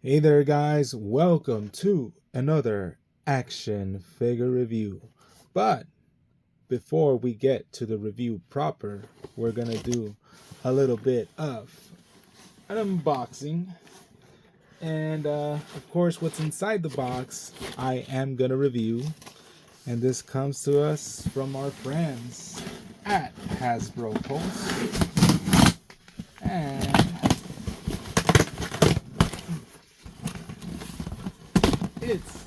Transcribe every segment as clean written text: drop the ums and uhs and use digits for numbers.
Hey there, guys. Welcome to another action figure review. But before we get to the review proper, we're going to do a little bit of an unboxing. And of course, what's inside the box, I am going to review. And this comes to us from our friends at Hasbro Pulse. And it's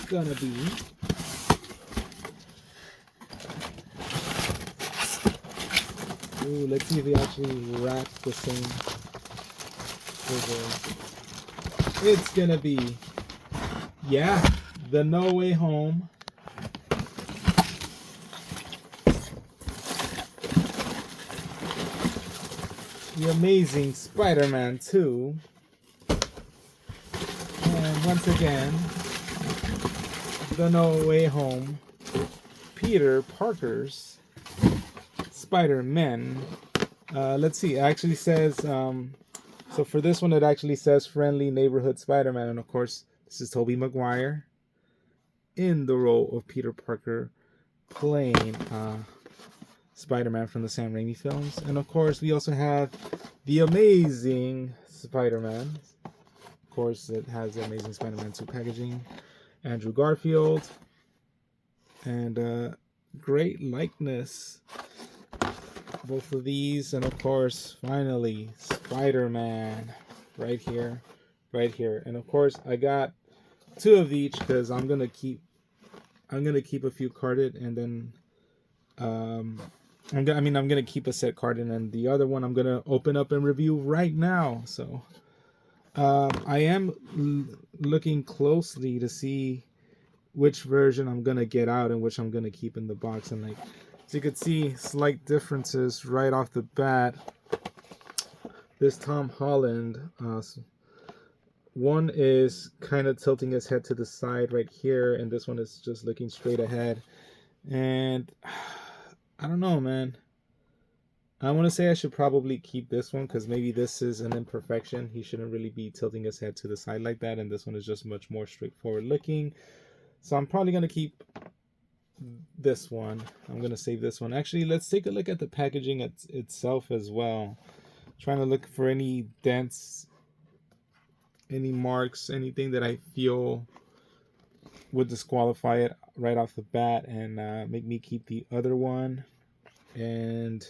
gonna be ooh, let's see if we actually wrap the same figure. It's gonna be the No Way Home The Amazing Spider-Man 2. And once again, the No Way Home Peter Parker's Spider-Man. Let's see, it actually says, so for this one, it actually says Friendly Neighborhood Spider-Man. And of course, this is Tobey Maguire in the role of Peter Parker playing Spider-Man from the Sam Raimi films. And of course, we also have The Amazing Spider-Man. Of course, it has the Amazing Spider-Man 2 packaging. Andrew Garfield. And great likeness. Both of these. And of course, finally, Spider-Man. Right here. Right here. And of course, I got two of each because I'm gonna keep a few carded, and then I'm gonna keep a set carded, and the other one I'm gonna open up and review right now. So I am looking closely to see which version I'm gonna get out and which I'm gonna keep in the box. And like, as you can see, slight differences right off the bat. This Tom Holland, one is kind of tilting his head to the side right here, and this one is just looking straight ahead. And I don't know, man. I want to say I should probably keep this one because maybe this is an imperfection. He shouldn't really be tilting his head to the side like that, and this one is just much more straightforward looking. So I'm probably going to keep this one. I'm going to save this one. Actually, let's take a look at the packaging itself as well. Trying to look for any dents, any marks, anything that I feel would disqualify it right off the bat and make me keep the other one. And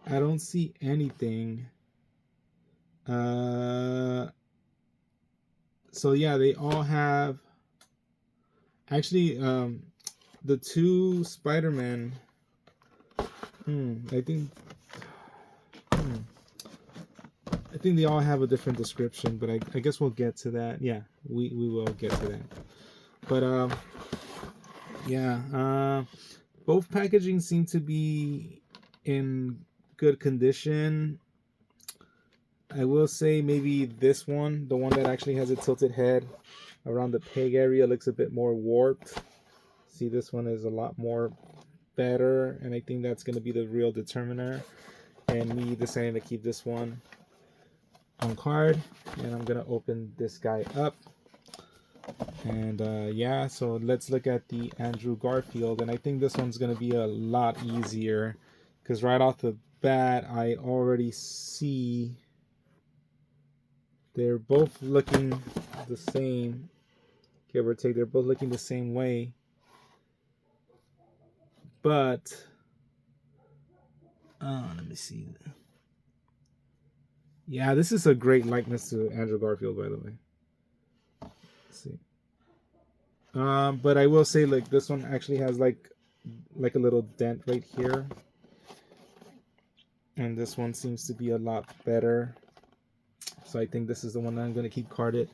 I don't see anything. So yeah, they all have actually the two Spider-Man. I think they all have a different description, but I guess we'll get to that. Yeah, we will get to that. But both packaging seem to be in good condition. I will say maybe this one, the one that actually has a tilted head around the peg area, looks a bit more warped. See, this one is a lot more better, and I think that's going to be the real determiner. And me deciding to keep this one on card, and I'm going to open this guy up. And so let's look at the Andrew Garfield, and I think this one's going to be a lot easier because right off the bat I already see they're both looking the same, give or take. They're both looking the same way, but let me see. Yeah, this is a great likeness to Andrew Garfield, by the way. Let's see. But I will say, like, this one actually has like a little dent right here, and this one seems to be a lot better. So I think this is the one that I'm going to keep carded,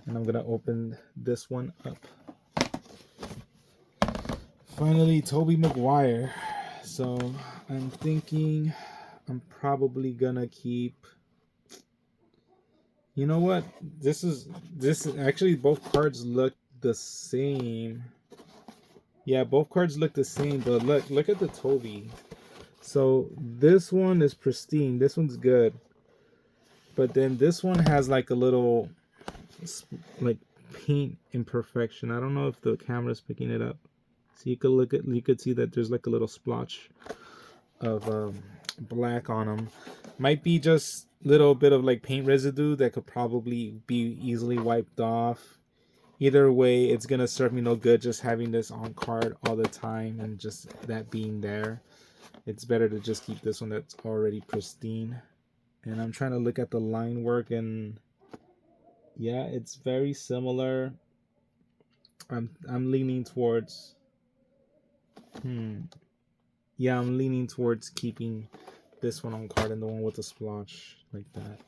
and I'm going to open this one up. Finally, Tobey Maguire. So I'm thinking I'm probably going to keep, you know what? This is actually, both cards look the same. Yeah, both cards look the same, but look at the Tobey. So this one is pristine. This one's good. But then this one has like a little like paint imperfection. I don't know if the camera's picking it up. So you could see that there's like a little splotch of black on them. Might be just little bit of like paint residue that could probably be easily wiped off. Either way, it's gonna serve me no good just having this on card all the time and just that being there. It's better to just keep this one that's already pristine. And I'm trying to look at the line work, and yeah, it's very similar. I'm leaning towards yeah, I'm leaning towards keeping this one on card and the one with the splotch like that.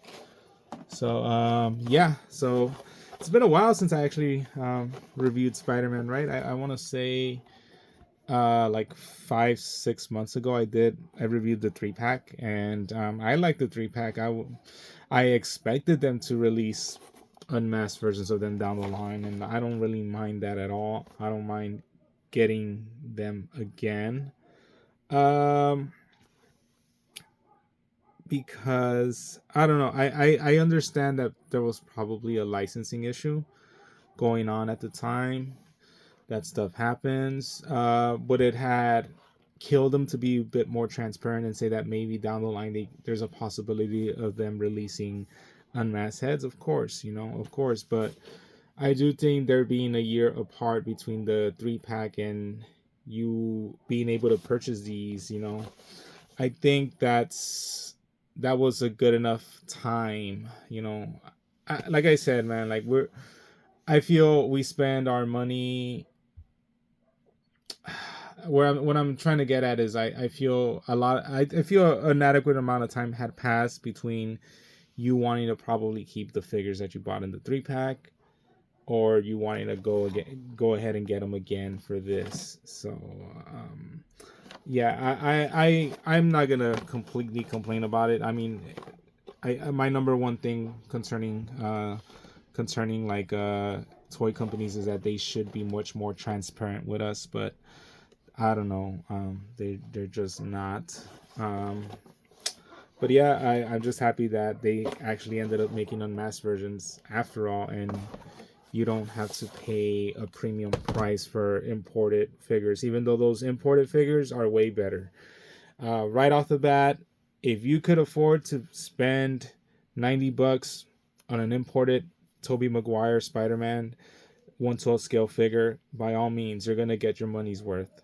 So yeah, so it's been a while since I actually reviewed Spider-Man, right? I want to say like 5-6 months ago I reviewed the 3-pack, and I like the 3-pack. I expected them to release unmasked versions of them down the line, and I don't really mind that at all. I don't mind getting them again. Because I don't know, I understand that there was probably a licensing issue going on at the time. That stuff happens. But it had killed them to be a bit more transparent and say that maybe down the line there's a possibility of them releasing unmasked heads. Of course, of course. But I do think there being a year apart between the 3-pack and you being able to purchase these, I think that was a good enough time. Like I said, man, like I feel we spend our money. What I'm trying to get at is I feel I feel an adequate amount of time had passed between you wanting to probably keep the figures that you bought in the 3-pack, or you wanting to go ahead and get them again for this. So yeah, I'm not gonna completely complain about it. I mean, my number one thing concerning like toy companies is that they should be much more transparent with us, but I don't know. They're just not. But yeah, I'm just happy that they actually ended up making unmasked versions after all, and you don't have to pay a premium price for imported figures, even though those imported figures are way better. Right off the bat, if you could afford to spend $90 on an imported Tobey Maguire Spider-Man 1/12 scale figure, by all means, you're gonna get your money's worth.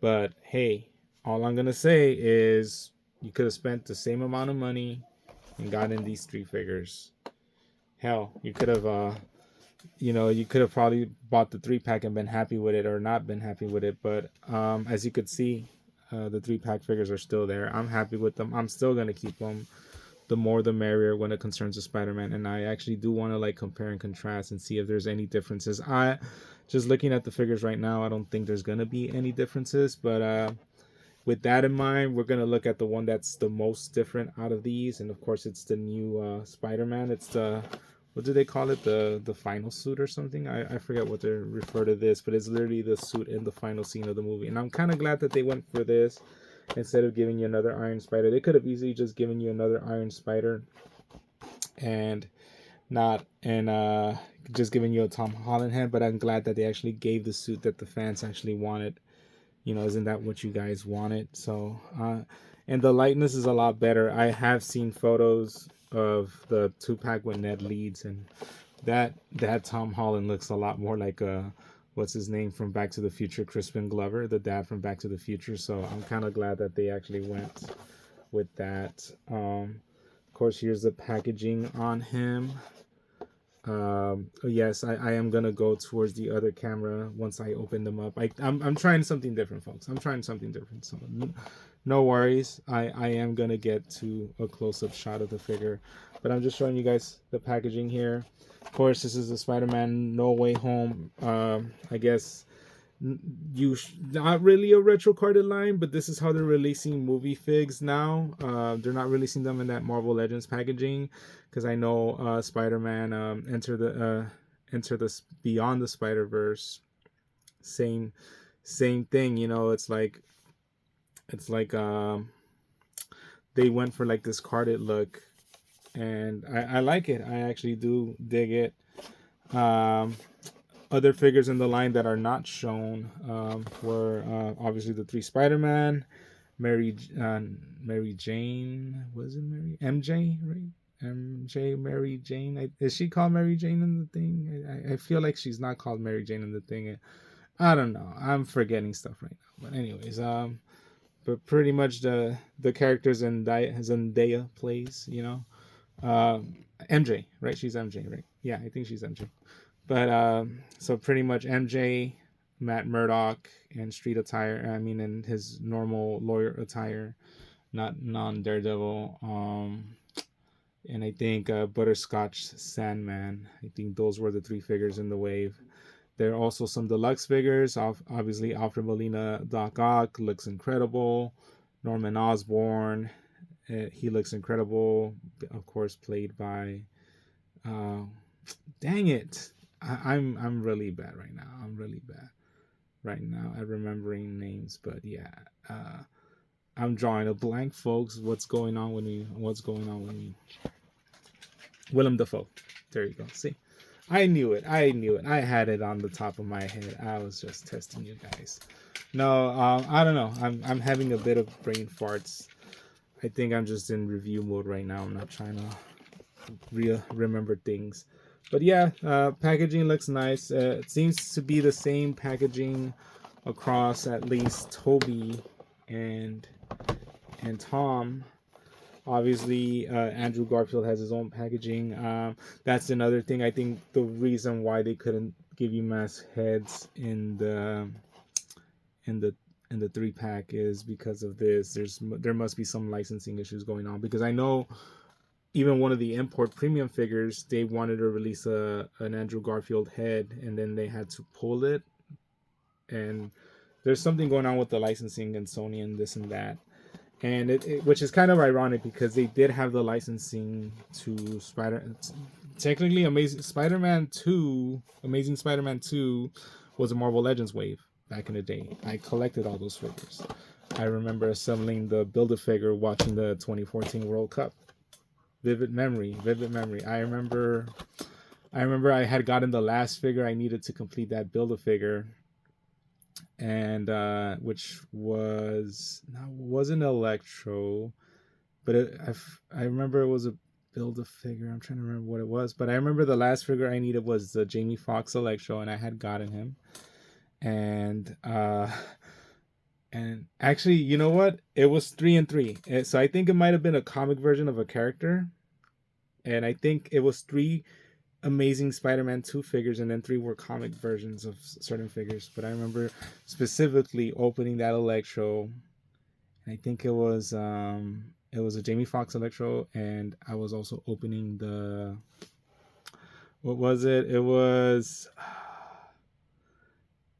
But hey, all I'm gonna say is you could have spent the same amount of money and gotten these 3 figures. Hell, you could have you could have probably bought the 3-pack and been happy with it, or not been happy with it. But as you could see, the 3-pack figures are still there. I'm happy with them. I'm still gonna keep them. The more the merrier when it concerns to Spider-Man, and I actually do want to like compare and contrast and see if there's any differences. I just looking at the figures right now, I don't think there's gonna be any differences, but with that in mind, we're gonna look at the one that's the most different out of these, and of course it's the new Spider-Man. It's the, what do they call it, the final suit or something? I forget what they refer to this, but it's literally the suit in the final scene of the movie, and I'm kind of glad that they went for this instead of giving you another Iron Spider. They could have easily just given you another Iron Spider and not and just giving you a Tom Holland head, but I'm glad that they actually gave the suit that the fans actually wanted. Isn't that what you guys wanted? So and the lightness is a lot better. I have seen photos of the 2-pack with Ned Leeds, and that Tom Holland looks a lot more like a, what's his name from Back to the Future, Crispin Glover, the dad from Back to the Future. So I'm kind of glad that they actually went with that. Of course, here's the packaging on him. Yes, I am gonna go towards the other camera once I open them up. I'm trying something different, folks. I'm trying something different. So no worries. I am gonna get to a close-up shot of the figure, but I'm just showing you guys the packaging here. Of course, this is the Spider-Man No Way Home. I guess not really a retro carded line, but this is how they're releasing movie figs now. They're not releasing them in that Marvel Legends packaging, because I know Spider-Man Enter the Beyond the Spider-Verse, same thing. It's like they went for like this carded look, and I like it. I actually do dig it. Other figures in the line that are not shown were obviously the 3 Spider-Man, Mary Jane, was it Mary MJ, right? MJ Mary Jane. Is she called Mary Jane in the thing? I feel like she's not called Mary Jane in the thing. I don't know. I'm forgetting stuff right now. But anyways, but pretty much the characters Zendaya plays, you know. MJ, right? She's MJ, right? Yeah, I think she's MJ. But so pretty much MJ, Matt Murdock, in street attire. I mean, in his normal lawyer attire, not non-Daredevil. And I think Butterscotch Sandman. I think those were the 3 figures in the wave. There are also some deluxe figures. Obviously, Alfred Molina, Doc Ock looks incredible. Norman Osborn, he looks incredible. Of course, played by. Dang it! I'm really bad right now. I'm really bad right now at remembering names. But yeah, I'm drawing a blank, folks. What's going on when we? Willem Dafoe. There you go. See. I knew it. I had it on the top of my head. I was just testing you guys. No, I don't know. I'm having a bit of brain farts. I think I'm just in review mode right now. I'm not trying to remember things. But yeah, packaging looks nice. It seems to be the same packaging across at least Tobey and Tom. Obviously, Andrew Garfield has his own packaging. That's another thing. I think the reason why they couldn't give you mask heads in the 3-pack is because of this. There must be some licensing issues going on, because I know even one of the import premium figures, they wanted to release an Andrew Garfield head, and then they had to pull it. And there's something going on with the licensing and Sony and this and that. And which is kind of ironic, because they did have the licensing to technically Amazing Spider-Man 2 was a Marvel Legends wave back in the day. I collected all those figures. I remember assembling the Build-A-Figure watching the 2014 World Cup. Vivid memory. I remember I had gotten the last figure I needed to complete that Build-A-Figure, and which wasn't Electro, but I remember it was a Build-A-Figure. I'm trying to remember what it was, but I remember the last figure I needed was the Jamie Foxx Electro, and I had gotten him. And actually, you know what? It was 3 and 3. So I think it might have been a comic version of a character, and I think it was 3 Amazing Spider-Man 2 figures, and then 3 were comic versions of certain figures. But I remember specifically opening that Electro, and I think it was a Jamie Foxx Electro, and I was also opening the, what was it? It was,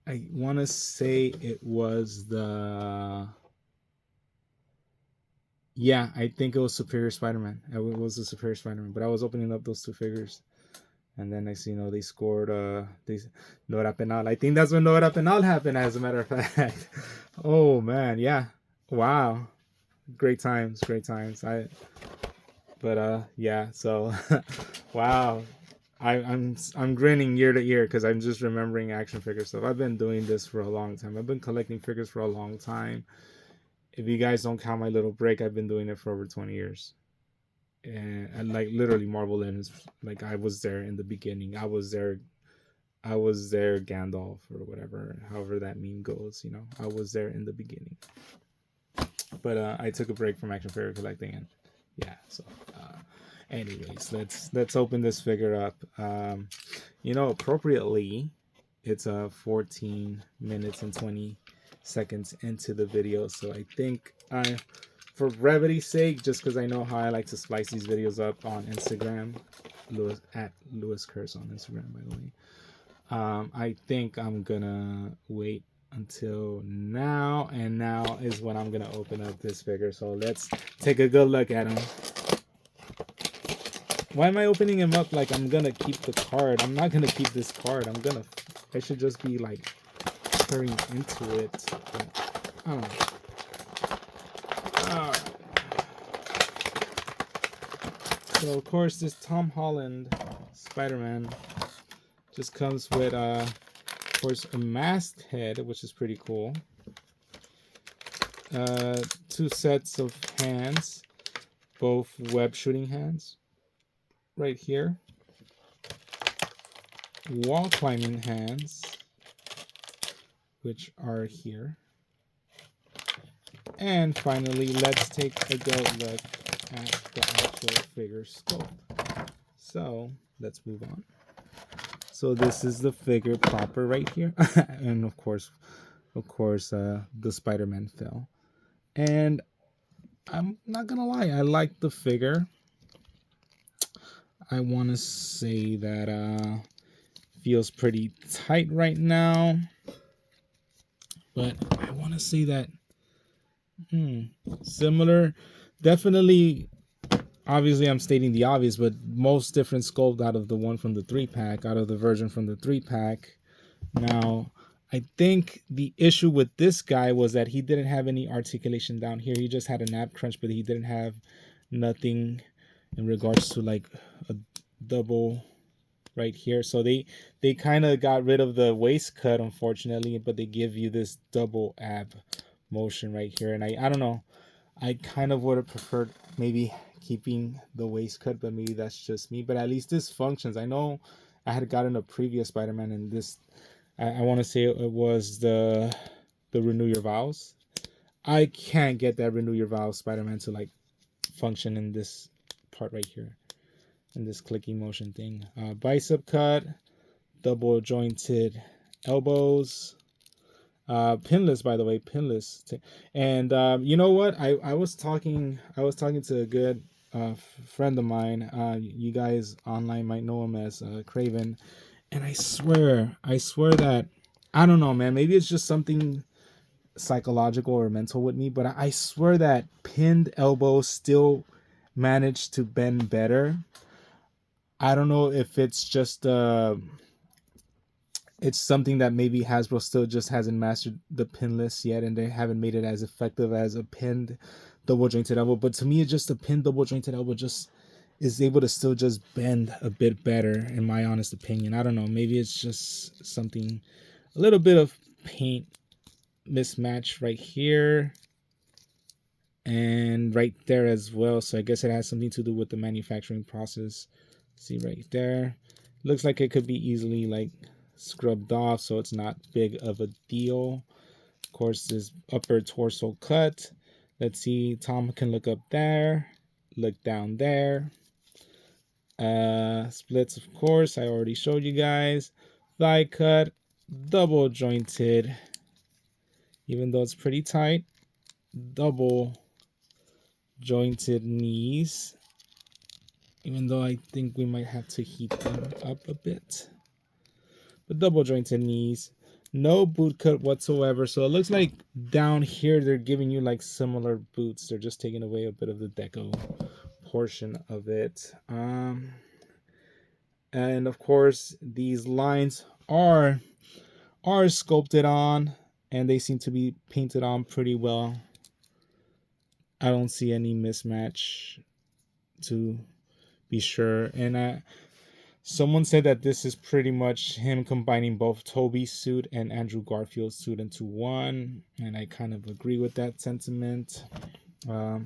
I want to say it was I think it was Superior Spider-Man. It was the Superior Spider-Man, but I was opening up those 2 figures. And then next thing you know, they scored Nora Penal. I think that's when Nora Penal happened, as a matter of fact. Oh man, yeah. Wow. Great times. Yeah, so wow. I'm grinning year to year because I'm just remembering action figure stuff. I've been doing this for a long time. I've been collecting figures for a long time. If you guys don't count my little break, I've been doing it for over 20 years. And like literally Marvel Legends, like I was there in the beginning. I was there Gandalf or whatever, however that meme goes, you know. I was there in the beginning. But I took a break from action figure collecting, and yeah, so anyways, let's open this figure up. Appropriately, it's 14 minutes and 20 seconds into the video, so I think for brevity's sake, just because I know how I like to splice these videos up on Instagram, Lewis Curse on Instagram, by the way. I think I'm gonna wait until now, and now is when I'm gonna open up this figure. So let's take a good look at him. Why am I opening him up like I'm gonna keep the card? I'm not gonna keep this card. I should just be like tearing into it. But, I don't know. So of course this Tom Holland Spider-Man just comes with of course a masked head, which is pretty cool. 2 sets of hands, both web shooting hands right here. Wall climbing hands, which are here. And finally, let's take a good look at the actual figure sculpt. So let's move on. So this is the figure proper right here. And of course, the Spider-Man fell. And I'm not gonna lie, I like the figure. I want to say that feels pretty tight right now, but I want to say that similar, definitely. Obviously, I'm stating the obvious, but most different sculpt out of the one from the 3-pack, out of the version from the 3-pack. Now, I think the issue with this guy was that he didn't have any articulation down here. He just had an ab crunch, but he didn't have nothing in regards to like a double right here. So they kind of got rid of the waist cut, unfortunately, but they give you this double ab motion right here. And I don't know, I kind of would have preferred maybe keeping the waist cut, but maybe that's just me. But at least this functions. I know I had gotten a previous Spider-Man, and this, I want to say it was the Renew Your Vows. I can't get that Renew Your Vows Spider-Man to like function in this part right here, in this clicking motion thing. Bicep cut, double jointed elbows, pinless, by the way, pinless. And you know what, I was talking to a good friend of mine. You guys online might know him as Craven, and I swear that, I don't know, man, maybe it's just something psychological or mental with me, but I swear that pinned elbows still manage to bend better. I don't know if it's just it's something that maybe Hasbro still just hasn't mastered the pinless yet, and they haven't made it as effective as a pinned double jointed elbow. But to me, it's just a pinned double jointed elbow just is able to still just bend a bit better, in my honest opinion. I don't know, maybe it's just something, a little bit of paint mismatch right here and right there as well. So I guess it has something to do with the manufacturing process. See right there, looks like it could be easily like scrubbed off, so it's not big of a deal. Of course, this upper torso cut. Let's see, Tom can look up there, look down there. Splits, of course, I already showed you guys. Thigh cut, double jointed, even though it's pretty tight. Double jointed knees, even though I think we might have to heat them up a bit. But double jointed knees, no boot cut whatsoever. So it looks like down here they're giving you like similar boots. They're just taking away a bit of the deco portion of it. And of course these lines are sculpted on, and they seem to be painted on pretty well. I don't see any mismatch, to be sure. And someone said that this is pretty much him combining both Tobey's suit and Andrew Garfield's suit into one, and I kind of agree with that sentiment. Of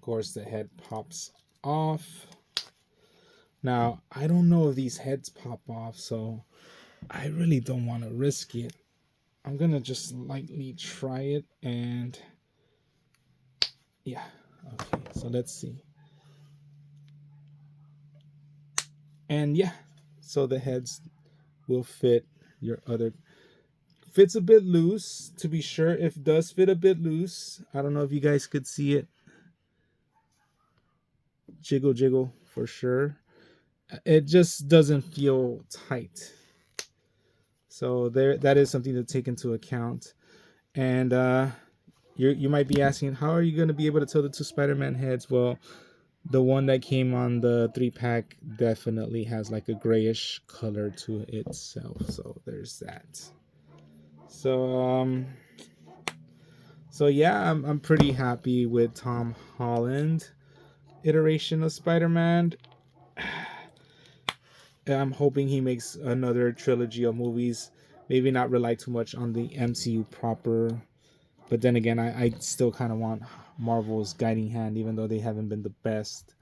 course, the head pops off. Now, I don't know if these heads pop off, so I really don't want to risk it. I'm gonna just lightly try it, and yeah, okay, so let's see. And yeah, so the heads will fit your other. Fits a bit loose, to be sure. It does fit a bit loose. I don't know if you guys could see it. Jiggle, jiggle for sure. It just doesn't feel tight. So that is something to take into account. And you might be asking, how are you going to be able to tell the two Spider-Man heads? Well, the one that came on the 3-pack definitely has like a grayish color to itself. So there's that. So so yeah, I'm pretty happy with Tom Holland. iteration of Spider-Man. I'm hoping he makes another trilogy of movies. Maybe not rely too much on the MCU proper. But then again, I still kind of want Marvel's guiding hand, even though they haven't been the best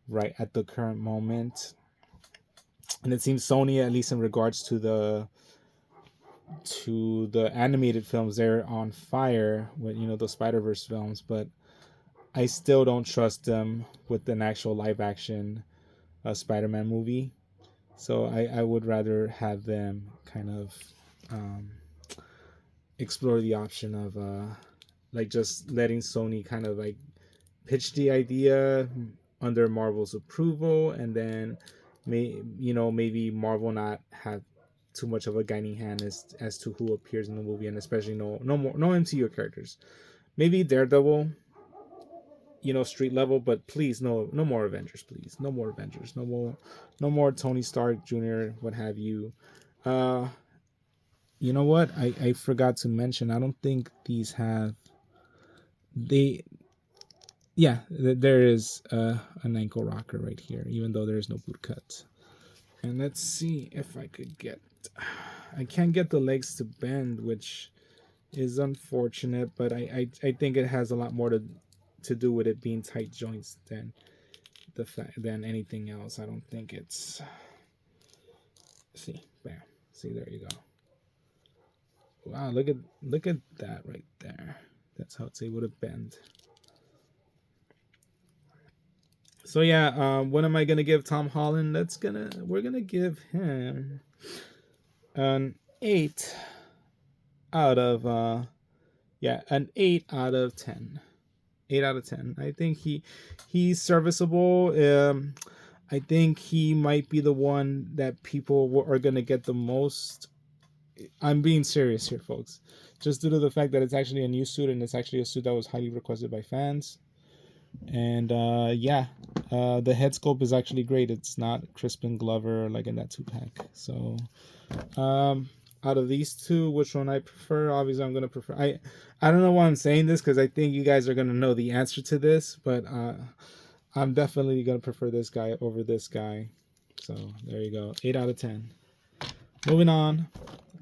right at the current moment. And it seems Sony, at least in regards to the animated films, they're on fire with the Spider-Verse films. But I still don't trust them with an actual live action Spider-Man movie. So I would rather have them kind of explore the option of like just letting Sony kind of like pitch the idea under Marvel's approval, and then maybe Marvel not have too much of a guiding hand as to who appears in the movie, and especially no MCU characters. Maybe Daredevil, street level, but please no more Avengers, please. No more Avengers. No more Tony Stark Jr., what have you. You know what? I forgot to mention, I don't think these have there is an ankle rocker right here, even though there is no boot cut. And let's see if I could I can't get the legs to bend, which is unfortunate, but I think it has a lot more to do with it being tight joints than anything else. I don't think it's. See, bam. See, there you go. Wow, look at that right there. That's how it's able to bend. So yeah, what am I gonna give Tom Holland? We're gonna give him an 8 out of an 8 out of 10. 8 out of 10. I think he's serviceable. I think he might be the one that people are gonna get the most. I'm being serious here, folks. Just due to the fact that it's actually a new suit, and it's actually a suit that was highly requested by fans. And the head sculpt is actually great. It's not Crispin Glover like in that 2-pack. So out of these two, which one I prefer? Obviously, I'm gonna prefer. I don't know why I'm saying this, because I think you guys are gonna know the answer to this, but I'm definitely gonna prefer this guy over this guy. So there you go. 8 out of 10. Moving on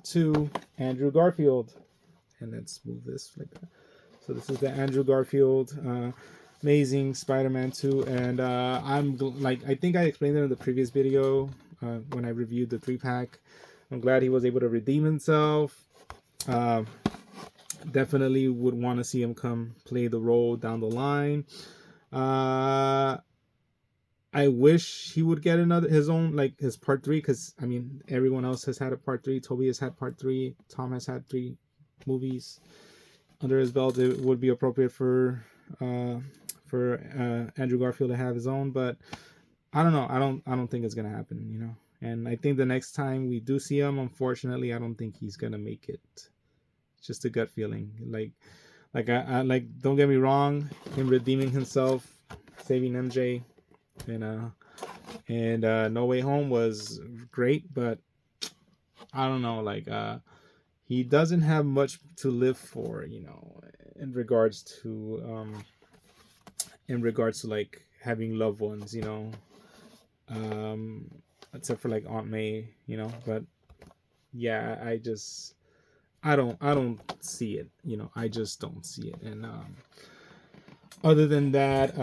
to Andrew Garfield, and let's move this like that. So this is the Andrew Garfield Amazing Spider-Man 2, and I think I explained it in the previous video when I reviewed the 3-pack. I'm glad he was able to redeem himself. Definitely would want to see him come play the role down the line. I wish he would get his own, like his part 3, because I mean everyone else has had a part 3. Tobey has had part 3. Tom has had 3 movies under his belt. It would be appropriate for Andrew Garfield to have his own, but I don't know. I don't think it's gonna happen, And I think the next time we do see him, unfortunately, I don't think he's gonna make it. It's just a gut feeling. Like don't get me wrong, him redeeming himself, saving MJ, and No Way Home was great, but I don't know. He doesn't have much to live for, in regards to like having loved ones, except for like Aunt May, but yeah, I don't see it, I just don't see it. And other than that,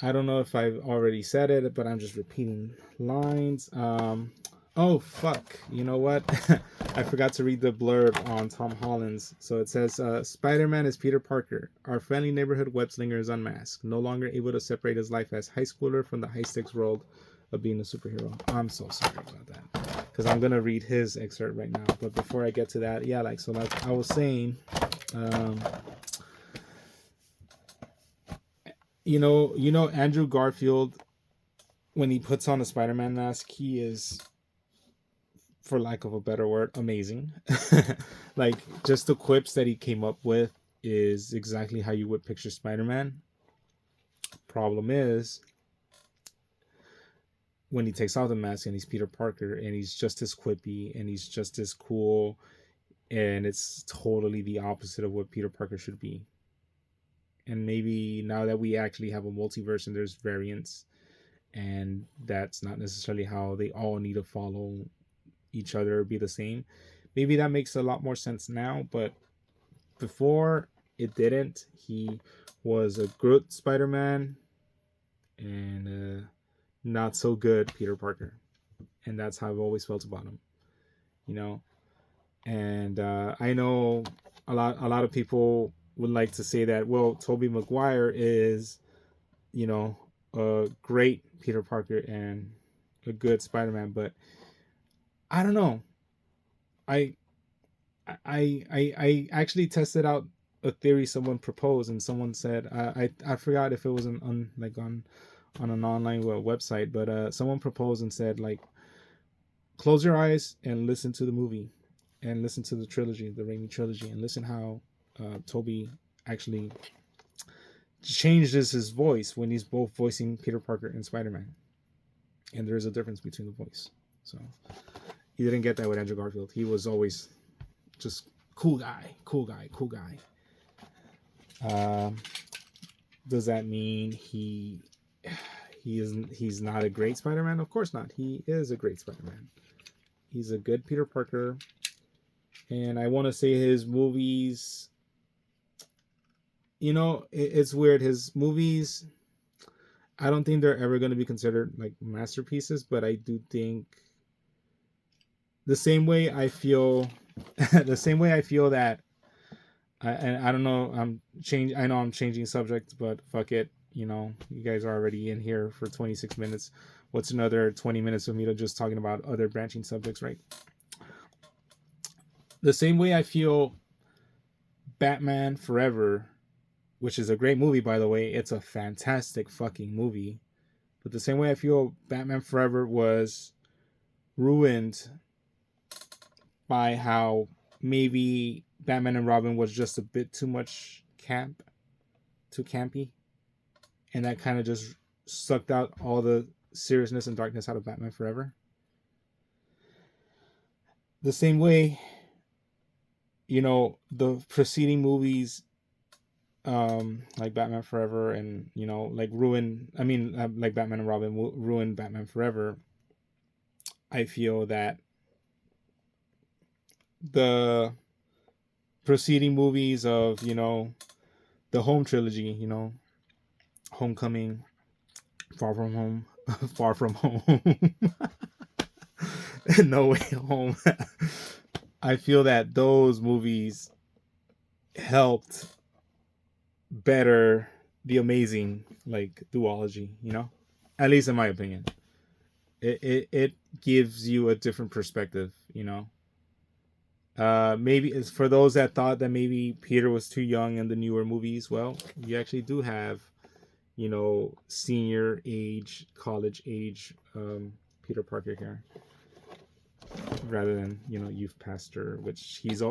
I don't know if I've already said it, but I'm just repeating lines. Oh fuck, you know what? I forgot to read the blurb on Tom Holland's. So it says, Spider-Man is Peter Parker. Our friendly neighborhood web-slinger is unmasked, no longer able to separate his life as high schooler from the high-stakes world of being a superhero. I'm so sorry about that, because I'm gonna read his excerpt right now. But before I get to that, like I was saying, Andrew Garfield, when he puts on a Spider-Man mask, he is, for lack of a better word, amazing. Like, just the quips that he came up with is exactly how you would picture Spider-Man. Problem is, when he takes off the mask and he's Peter Parker, and he's just as quippy and he's just as cool, and it's totally the opposite of what Peter Parker should be. And maybe now that we actually have a multiverse and there's variants, and that's not necessarily how they all need to follow each other or be the same. Maybe that makes a lot more sense now, but before it didn't. He was a good Spider-Man and not so good Peter Parker, and that's how I've always felt about him, you know. And I know a lot of people would like to say that, well, Tobey Maguire is, a great Peter Parker and a good Spider-Man, but I don't know. I I actually tested out a theory someone proposed, and someone said, I forgot if it was on an online website, but someone proposed and said, like, close your eyes and listen to the movie, and listen to the trilogy, the Raimi trilogy, and listen how Toby actually changes his voice when he's both voicing Peter Parker and Spider-Man, and there's a difference between the voice. So he didn't get that with Andrew Garfield. He was always just cool guy. Does that mean he's not a great Spider-Man? Of course not. He is a great Spider-Man. He's a good Peter Parker, and I want to say his movies. It's weird. His movies, I don't think they're ever going to be considered like masterpieces, but I do think the same way I feel that, and I don't know, I know I'm changing subject, but fuck it. You guys are already in here for 26 minutes. What's another 20 minutes of me to just talking about other branching subjects, right? The same way I feel Batman Forever, which is a great movie, by the way. It's a fantastic fucking movie. But the same way I feel Batman Forever was ruined by how maybe Batman and Robin was just a bit too much too campy. And that kind of just sucked out all the seriousness and darkness out of Batman Forever. The same way, the preceding movies, like Batman Forever and, like like Batman and Robin ruined Batman Forever. I feel that the preceding movies of, the Home trilogy, Homecoming, Far From Home, Far From Home, No Way Home. I feel that those movies helped better the Amazing, like, duology, at least in my opinion. It gives you a different perspective, maybe it's for those that thought that maybe Peter was too young in the newer movies. Well, you actually do have, senior age, college age Peter Parker here, rather than youth pastor, which he's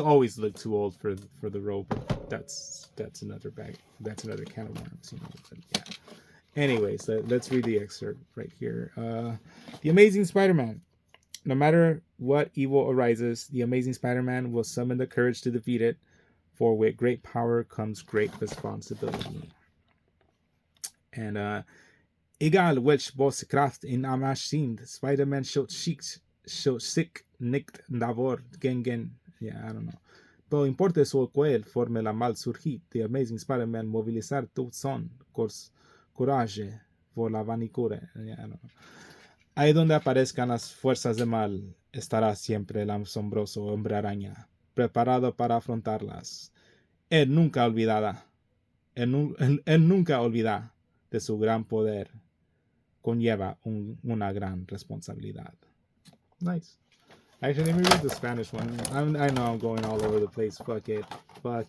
always looked too old for the role. But that's another can of worms, But yeah. Anyways, let's read the excerpt right here. The Amazing Spider-Man. No matter what evil arises, the Amazing Spider-Man will summon the courage to defeat it, for with great power comes great responsibility. And egal which boss kraft in amashint, Spider-Man shot sick nicked davor gengen. Yeah, I don't know. Pero importa su cual forme la mal surgit, the Amazing Spider-Man movilizar tu son, courage por la vanicura. Yeah, I don't know. Ahí donde aparezcan las fuerzas de mal, estará siempre el asombroso hombre araña, preparado para afrontarlas. Él nunca olvida de su gran poder. Conlleva una gran responsabilidad. Nice. Actually, let me read the Spanish one. I know I'm going all over the place. Fuck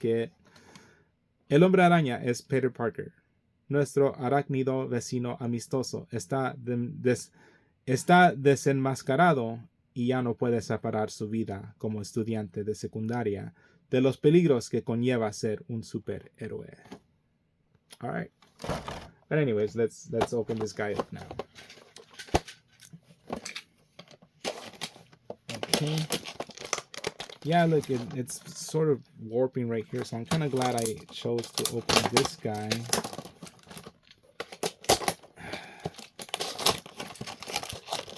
it. El hombre araña es Peter Parker. Nuestro arácnido vecino amistoso está desenmascarado y ya no puede separar su vida como estudiante de secundaria de los peligros que conlleva ser un superhéroe. All right. But anyways, let's open this guy up now. Okay. yeah, look, it's sort of warping right here, so I'm kind of glad I chose to open this guy.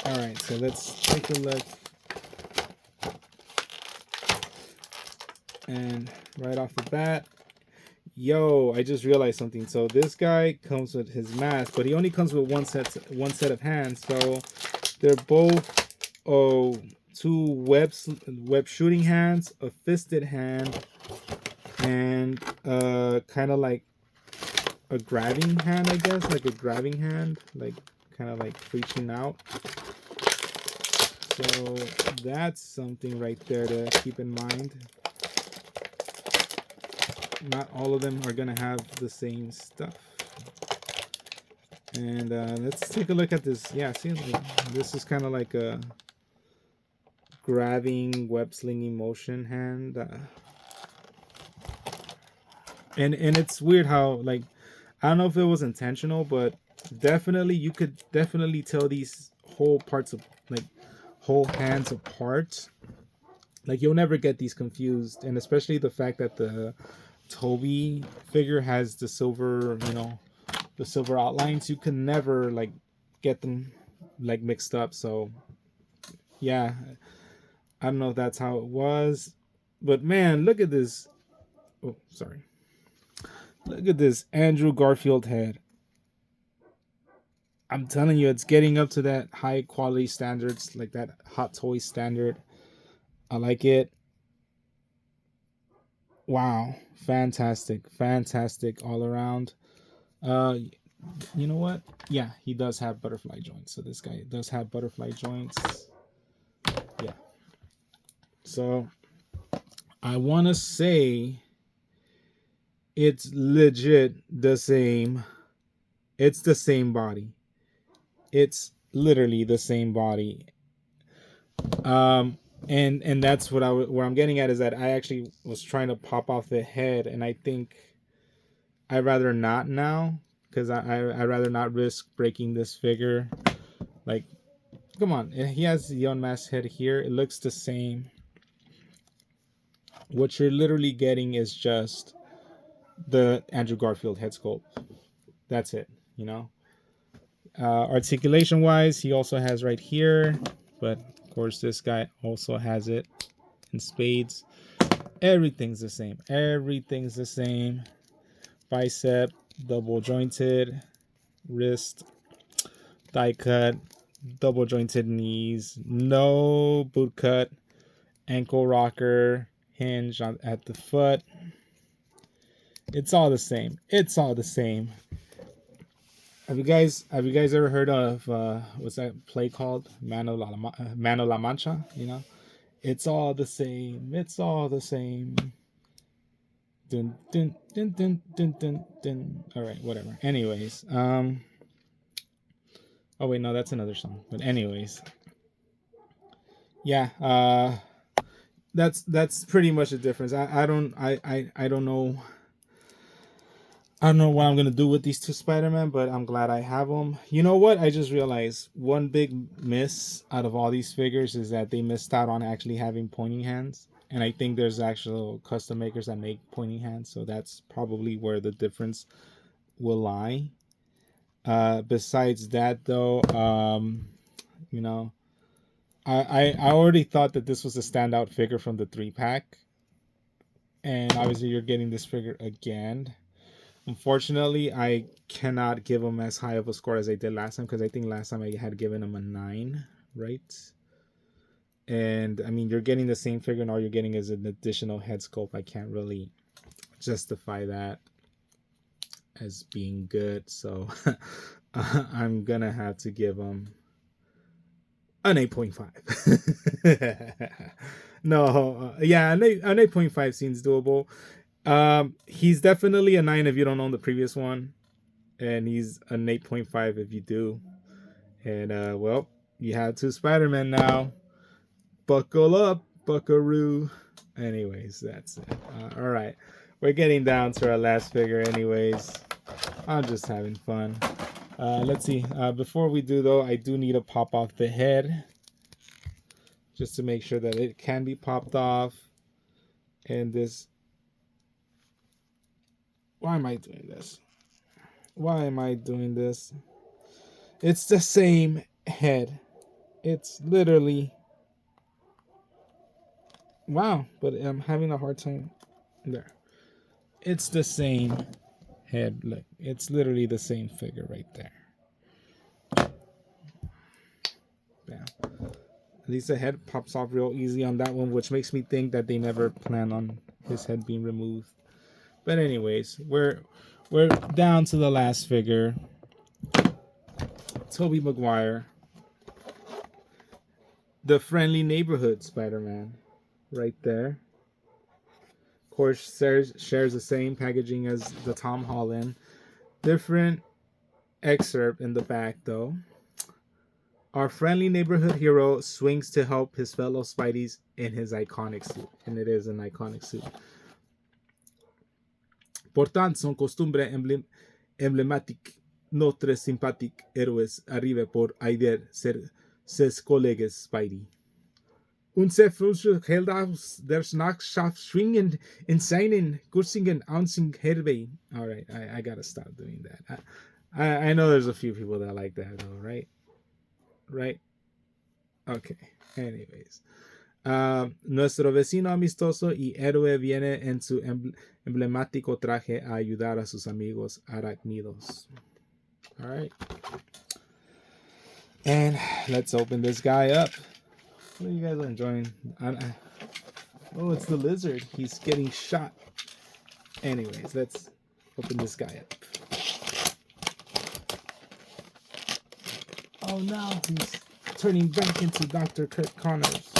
All right, so let's take a look. And right off the bat, yo, I just realized something. So this guy comes with his mask, but he only comes with one set of hands. So they're both two web shooting hands, a fisted hand, and kind of like a grabbing hand, I guess, like a grabbing hand, like kind of like reaching out. So that's something right there to keep in mind. Not all of them are gonna have the same stuff. And let's take a look at this. Yeah, see, this is kind of like a grabbing, web slinging motion hand. And it's weird how, like, I don't know if it was intentional, but definitely you could definitely tell these whole parts of, like, whole hands apart. Like, you'll never get these confused, and especially the fact that the Tobey figure has the silver, the silver outlines. You can never like get them like mixed up. So yeah, I don't know if that's how it was, but man, look at this. Oh, sorry. Look at this Andrew Garfield head. I'm telling you, it's getting up to that high quality standards, like that Hot Toy standard. I like it. Wow, fantastic all around. You know what? Yeah, he does have butterfly joints. So this guy does have butterfly joints. Yeah. So I want to say it's legit the same. It's the same body. It's literally the same body. And that's what where I'm getting at is that I actually was trying to pop off the head, and I think I'd rather not now, because I'd rather not risk breaking this figure. Like, come on, he has the unmasked head here. It looks the same. What you're literally getting is just the Andrew Garfield head sculpt. That's it, Articulation wise, he also has right here, but of course this guy also has it in spades. Everything's the same. Everything's the same. Bicep, double jointed. Wrist, die cut, double jointed knees. No boot cut. Ankle rocker, hinge at the foot. It's all the same. It's all the same. Have you guys ever heard of what's that play called? Mano La Mancha, It's all the same. It's all the same. Dun, dun, dun, dun, dun, dun, dun. All right, whatever. Anyways, oh wait, no, that's another song. But anyways, yeah, that's pretty much the difference. I don't know. I don't know what I'm gonna do with these two Spider-Man, but I'm glad I have them. You know what? I just realized one big miss out of all these figures is that they missed out on actually having pointing hands. And I think there's actual custom makers that make pointing hands, so that's probably where the difference will lie. Besides that, though, I already thought that this was a standout figure from the 3-pack, and obviously you're getting this figure again. Unfortunately, I cannot give him as high of a score as I did last time, because I think last time I had given him a 9, right? And I mean, you're getting the same figure, and all you're getting is an additional head sculpt. I can't really justify that as being good, so I'm gonna have to give him an 8.5. No, yeah, an 8.5 seems doable. He's definitely a 9 if you don't own the previous one, and he's an 8.5 if you do. And well, you have two Spider-Man now. Buckle up, buckaroo. Anyways, that's it. All right, we're getting down to our last figure. Anyways, I'm just having fun. Let's see. Before we do, though, I do need to pop off the head, just to make sure that it can be popped off. And this, why am I doing this? Why am I doing this? It's the same head. It's literally, wow, but I'm having a hard time there. It's the same head. Look, it's literally the same figure right there. Yeah. At least the head pops off real easy on that one, which makes me think that they never plan on his head being removed. But anyways, we're down to the last figure. Tobey Maguire. The friendly neighborhood Spider-Man. Right there. Of course, shares the same packaging as the Tom Holland. Different excerpt in the back, though. Our friendly neighborhood hero swings to help his fellow Spideys in his iconic suit. And it is an iconic suit. Por tant, son costumbre emblemática, notre sympathique héroes arrive por aider ses colegas Spidey. Unser Heldaus der Schnackschaft schwingen in seinen Gursingen Ouncing Herbei. All right, I gotta stop doing that. I know there's a few people that like that, though, right? Right? Okay. Anyways. Nuestro vecino amistoso y héroe viene en su emblemático traje a ayudar a sus amigos arácnidos. All right. And let's open this guy up. Hopefully you guys are enjoying. Oh, it's the lizard. He's getting shot. Anyways, let's open this guy up. Oh no, he's turning back into Dr. Kurt Connors.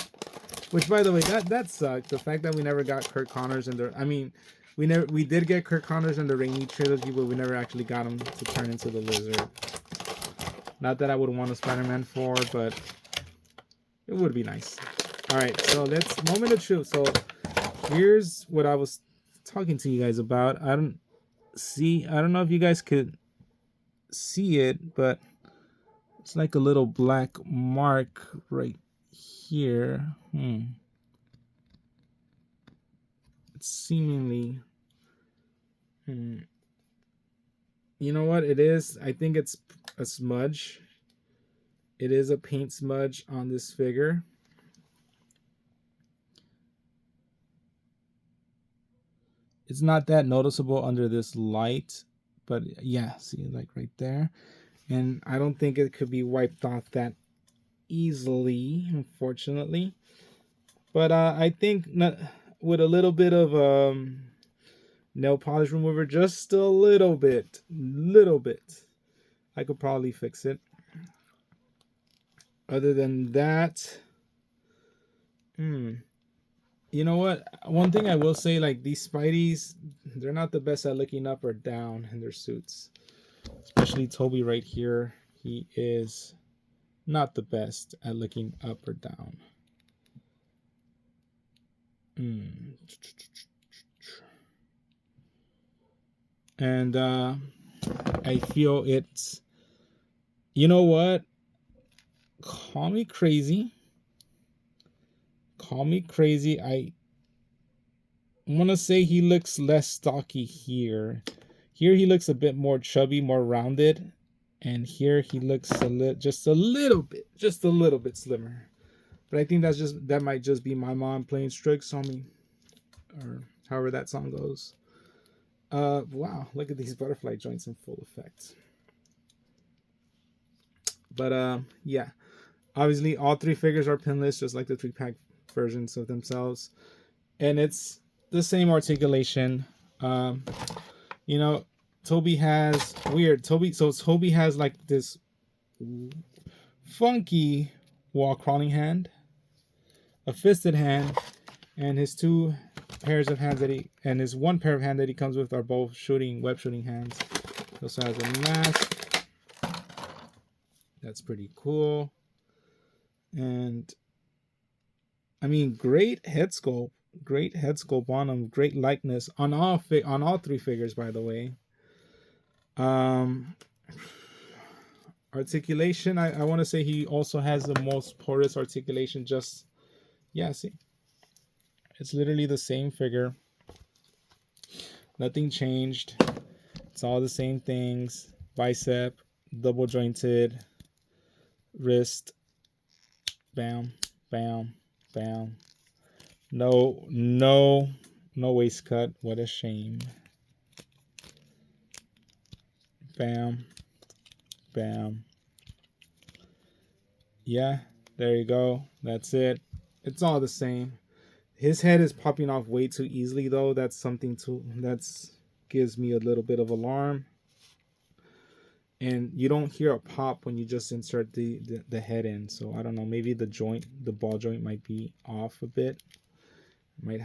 Which, by the way, that sucked. The fact that we never got Kurt Connors in the. I mean, we did get Kurt Connors in the Raimi trilogy, but we never actually got him to turn into the lizard. Not that I would want a Spider-Man 4, but it would be nice. All right, so let's moment of truth. So here's what I was talking to you guys about. I don't know if you guys could see it, but it's like a little black mark right here. It's seemingly. You know what it is? I think it's a smudge. It is a paint smudge on this figure. It's not that noticeable under this light, but yeah, see, like right there. And I don't think it could be wiped off that easily, unfortunately. But I think with a little bit of nail polish remover, just a little bit, I could probably fix it. Other than that, you know what? One thing I will say, like these Spideys, they're not the best at looking up or down in their suits. Especially Tobey right here. He is not the best at looking up or down. And I feel it's, you know what? Call me crazy. I want to say he looks less stocky here. Here he looks a bit more chubby, more rounded. And here he looks just a little bit slimmer. But I think that might just be my mom playing Strokes on me. Or however that song goes. Wow, look at these butterfly joints in full effect. But yeah. Obviously, all three figures are pinless, just like the 3-pack versions of themselves. And it's the same articulation. You know, Tobey has Tobey has like this funky wall crawling hand, a fisted hand, and his two pairs of hands and his one pair of hands that he comes with are both web shooting hands. He also has a mask. That's pretty cool. And I mean, great head sculpt on him, great likeness on all three figures, by the way. Articulation, I want to say he also has the most porous articulation. See, It's literally the same figure. Nothing changed. It's all the same things. Bicep, double jointed, wrist, bam, bam, bam. No waist cut. What a shame. Bam, bam. Yeah, there you go. That's it. It's all the same. His head is popping off way too easily, though. That's something that's gives me a little bit of alarm. And you don't hear a pop when you just insert the head in. So I don't know. Maybe the ball joint might be off a bit. Might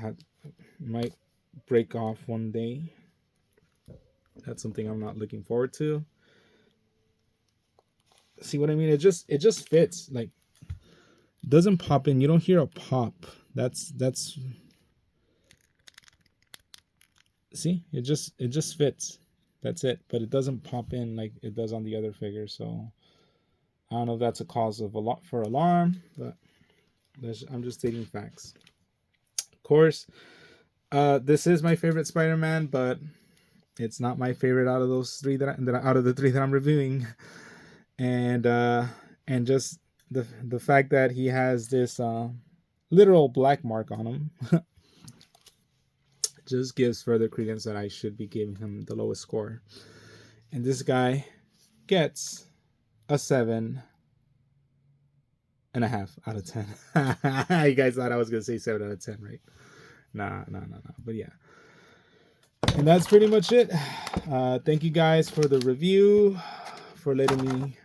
break off one day. That's something I'm not looking forward to. See what I mean? It just fits. Like, doesn't pop in. You don't hear a pop. That's see, it just fits. That's it. But it doesn't pop in like it does on the other figure. So I don't know if that's a cause of for alarm, but I'm just stating facts. Of course, this is my favorite Spider-Man, but it's not my favorite out of those three out of the three that I'm reviewing. And just the fact that he has this literal black mark on him just gives further credence that I should be giving him the lowest score. And this guy gets a 7.5 out of 10. You guys thought I was gonna say 7 out of 10, right? Nah. But yeah. And that's pretty much it. Thank you guys for the review, for letting me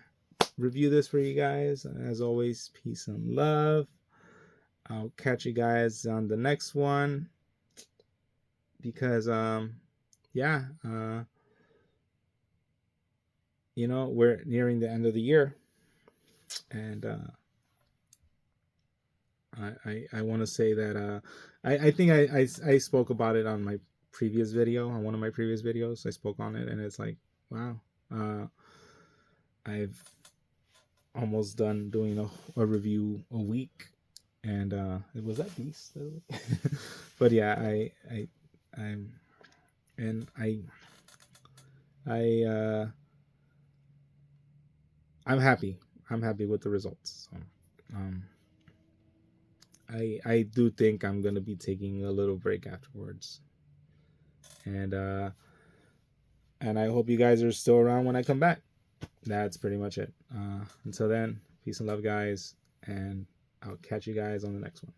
review this for you guys. As always, peace and love. I'll catch you guys on the next one, because we're nearing the end of the year, and I want to say that I think I spoke about it on my previous video, on one of my previous videos. I spoke on it, and it's like, wow, I've almost done doing a review a week, and it was that Beast. But yeah, I'm happy. I'm happy with the results. So, I do think I'm gonna be taking a little break afterwards, and I hope you guys are still around when I come back. That's pretty much it. Until then, peace and love, guys, and I'll catch you guys on the next one.